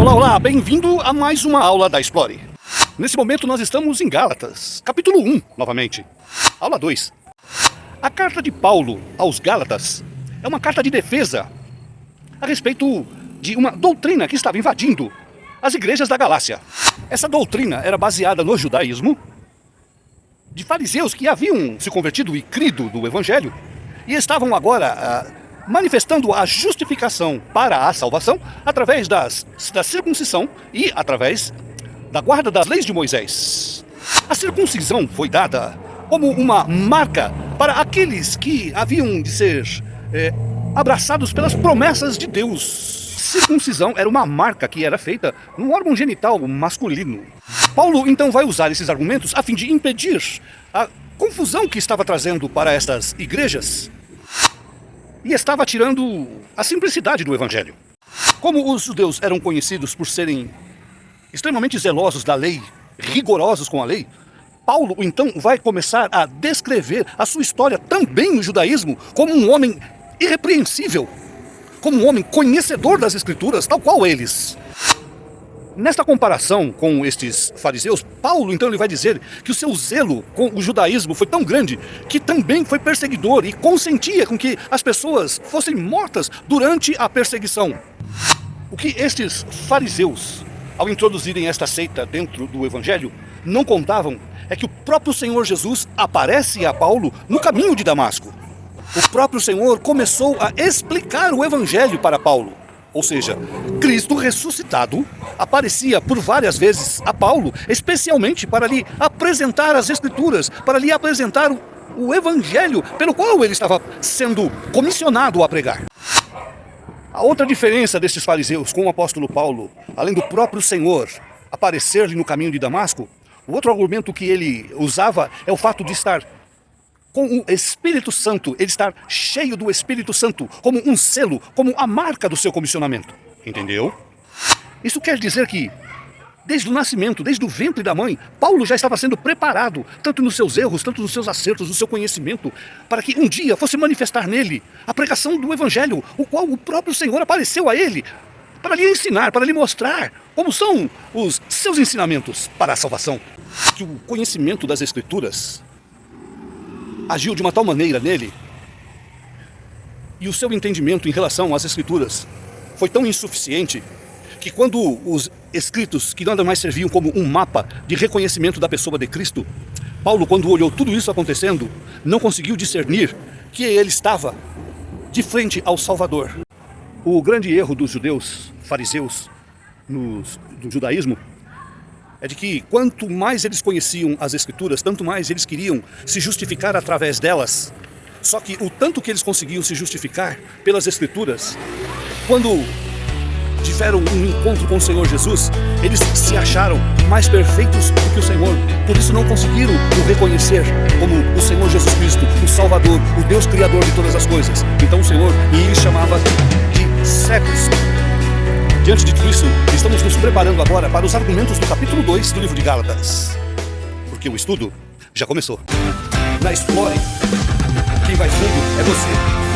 Olá, bem-vindo a mais uma aula da Explore. Nesse momento nós estamos em Gálatas, capítulo 1, novamente. Aula 2. A carta de Paulo aos Gálatas é uma carta de defesa a respeito de uma doutrina que estava invadindo as igrejas da Galácia. Essa doutrina era baseada no judaísmo, de fariseus que haviam se convertido e crido do evangelho e estavam agora manifestando a justificação para a salvação através da circuncisão e através da guarda das leis de Moisés. A circuncisão foi dada como uma marca para aqueles que haviam de ser abraçados pelas promessas de Deus. Circuncisão era uma marca que era feita no órgão genital masculino. Paulo então vai usar esses argumentos a fim de impedir a confusão que estava trazendo para estas igrejas e estava tirando a simplicidade do evangelho. Como os judeus eram conhecidos por serem extremamente zelosos da lei, rigorosos com a lei, Paulo então vai começar a descrever a sua história também no judaísmo como um homem irrepreensível, como um homem conhecedor das escrituras, tal qual eles. Nesta comparação com estes fariseus, Paulo então ele vai dizer que o seu zelo com o judaísmo foi tão grande que também foi perseguidor e consentia com que as pessoas fossem mortas durante a perseguição. O que estes fariseus, ao introduzirem esta seita dentro do evangelho, não contavam é que o próprio Senhor Jesus aparece a Paulo no caminho de Damasco. O próprio Senhor começou a explicar o evangelho para Paulo. Ou seja, Cristo ressuscitado aparecia por várias vezes a Paulo, especialmente para lhe apresentar as Escrituras, para lhe apresentar o evangelho pelo qual ele estava sendo comissionado a pregar. A outra diferença destes fariseus com o apóstolo Paulo, além do próprio Senhor aparecer-lhe no caminho de Damasco, o outro argumento que ele usava é o fato de estar com o Espírito Santo, ele estar cheio do Espírito Santo, como um selo, como a marca do seu comissionamento. Entendeu? Isso quer dizer que, desde o nascimento, desde o ventre da mãe, Paulo já estava sendo preparado, tanto nos seus erros, tanto nos seus acertos, no seu conhecimento, para que um dia fosse manifestar nele a pregação do Evangelho, o qual o próprio Senhor apareceu a ele, para lhe ensinar, para lhe mostrar como são os seus ensinamentos para a salvação. Que o conhecimento das Escrituras agiu de uma tal maneira nele, e o seu entendimento em relação às Escrituras foi tão insuficiente, que quando os escritos, que nada mais serviam como um mapa de reconhecimento da pessoa de Cristo, Paulo, quando olhou tudo isso acontecendo, não conseguiu discernir que ele estava de frente ao Salvador. O grande erro dos judeus, fariseus, do judaísmo, é de que quanto mais eles conheciam as Escrituras, tanto mais eles queriam se justificar através delas. Só que o tanto que eles conseguiam se justificar pelas Escrituras, quando tiveram um encontro com o Senhor Jesus, eles se acharam mais perfeitos do que o Senhor. Por isso não conseguiram o reconhecer como o Senhor Jesus Cristo, o Salvador, o Deus Criador de todas as coisas. Então o Senhor lhes chamava de cegos. Diante de tudo isso, estamos nos preparando agora para os argumentos do capítulo 2 do livro de Gálatas. Porque o estudo já começou. Na Explore, quem vai fundo é você.